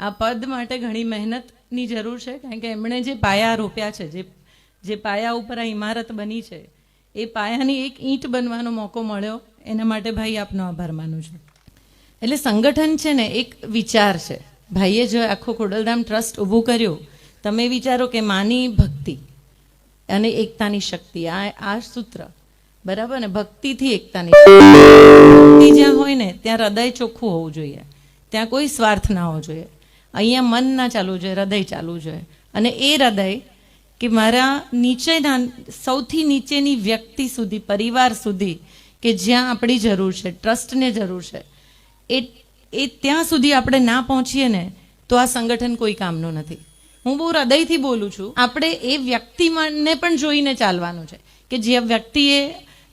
આ પદ માટે ઘણી મહેનતની જરૂર છે, કારણ કે એમણે જે પાયા રોપ્યા છે, જે પાયા ઉપર આ ઇમારત બની છે, એ પાયાની એક ઈંટ બનવાનો મોકો મળ્યો. એના માટે ભાઈ આપનો આભાર માનું છું. એટલે સંગઠન છે ને એક વિચાર છે. ભાઈએ જો આખો ખોડલધામ ટ્રસ્ટ ઊભું કર્યું, તમે વિચારો કે માની ભક્તિ અને એકતાની શક્તિ, આ સૂત્ર બરાબર ને. ભક્તિથી એકતાની ભક્તિ જ્યાં હોય ને ત્યાં હૃદય ચોખ્ખું હોવું જોઈએ, ત્યાં કોઈ સ્વાર્થ ના હોવો જોઈએ. અહીંયા મન ના ચાલવું જોઈએ, હૃદય ચાલવું જોઈએ. અને એ હૃદય કે મારા નીચેના સૌથી નીચેની વ્યક્તિ સુધી, પરિવાર સુધી, કે જ્યાં આપણી જરૂર છે, ટ્રસ્ટને જરૂર છે, એ ત્યાં સુધી આપણે ના પહોંચીએ ને તો આ સંગઠન કોઈ કામનું નથી. હું બહુ હૃદયથી બોલું છું. આપણે એ વ્યક્તિને પણ જોઈને ચાલવાનું છે કે જે વ્યક્તિએ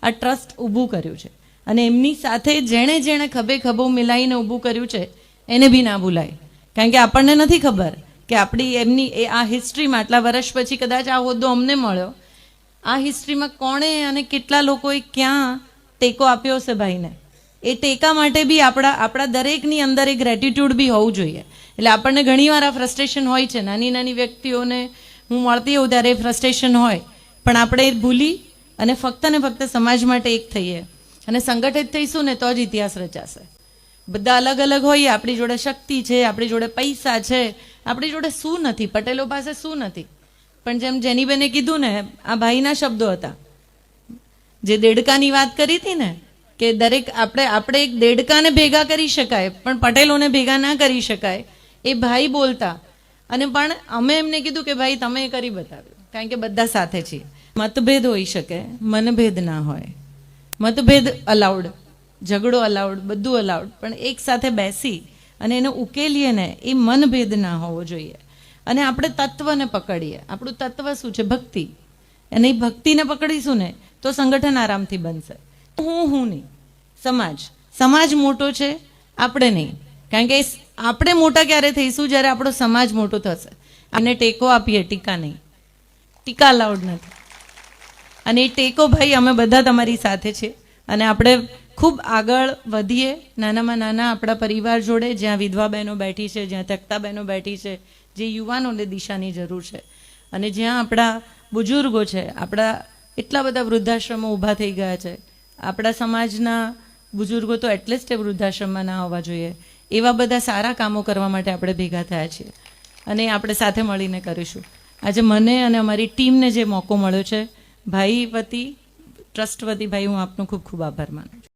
આ ટ્રસ્ટ ઊભું કર્યું છે, અને એમની સાથે જેણે જેણે ખભે ખભો મિલાઈને ઊભું કર્યું છે એને બી ના ભૂલાય. કારણ કે આપણને નથી ખબર કે આપણી એમની આ હિસ્ટ્રીમાં આટલા વર્ષ પછી કદાચ આ હોદ્દો અમને મળ્યો, આ હિસ્ટ્રીમાં કોણે અને કેટલા લોકોએ ક્યાં ટેકો આપ્યો હશે ભાઈને. એ ટેકા માટે બી આપણા દરેકની અંદર એક ગ્રેટિટ્યૂડ બી હોવું જોઈએ. એટલે આપણને ઘણીવાર આ ફ્રસ્ટ્રેશન હોય છે, નાની નાની વ્યક્તિઓને હું મળતી હોઉં ત્યારે ફ્રસ્ટ્રેશન હોય, પણ આપણે ભૂલી અને ફક્ત ને ફક્ત સમાજ માટે એક થઈએ અને સંગઠિત થઈશું ને તો જ ઇતિહાસ રચાશે. બધા અલગ અલગ હોઈએ, આપણી જોડે શક્તિ છે, આપણી જોડે પૈસા છે, આપણી જોડે શું નથી, પટેલો પાસે શું નથી. પણ જેમ જેનીબેને કીધું ને, આ ભાઈના શબ્દો હતા, જે દેડકાની વાત કરી હતી ને, કે દરેક આપણે એક દેડકાને ભેગા કરી શકાય પણ પટેલોને ભેગા ના કરી શકાય, એ ભાઈ બોલતા. અને પણ અમે એમને કીધું કે ભાઈ તમે કરી બતાવ્યું, કારણ કે બધા સાથે છીએ. મતભેદ હોઈ શકે, મનભેદ ના હોય. મતભેદ અલાઉડ, ઝઘડો અલાઉડ, બધું અલાઉડ, પણ એક સાથે બેસી અને એને ઉકેલીએ ને એ મનભેદ ના હોવો જોઈએ. અને આપણે તત્વને પકડીએ. આપણું તત્વ શું છે? ભક્તિ. અને એ ભક્તિને પકડીશું ને તો સંગઠન આરામથી બનશે. હું નહીં, સમાજ મોટો છે, આપણે નહીં. કારણ કે આપણે મોટા ક્યારે થઈશું? જ્યારે આપણો સમાજ મોટો થશે. આને ટેકો આપીએ, ટીકા નહીં. ટીકા અલાઉડ નથી. અને એ ટેકો ભાઈ અમે બધા તમારી સાથે છે, અને આપણે ખૂબ આગળ વધીએ. નાનામાં નાના આપણા પરિવાર જોડે, જ્યાં વિધવા બહેનો બેઠી છે, જ્યાં તકતા બહેનો બેઠી છે, જે યુવાનોને દિશાની જરૂર છે, અને જ્યાં આપણા બુજુર્ગો છે, આપણા એટલા બધા વૃદ્ધાશ્રમો ઊભા થઈ ગયા છે. આપણા સમાજના બુજુર્ગો તો એટલીસ્ટ વૃદ્ધાશ્રમમાં ના હોવા જોઈએ. એવા બધા સારા કામો કરવા માટે આપણે ભેગા થયા છીએ, અને આપણે સાથે મળીને કરીશું. આજે મને અને અમારી ટીમને જે મોકો મળ્યો છે, ભાઈ વતી, ટ્રસ્ટ વતી ભાઈ, હું આપનો ખૂબ ખૂબ આભાર માનું છું.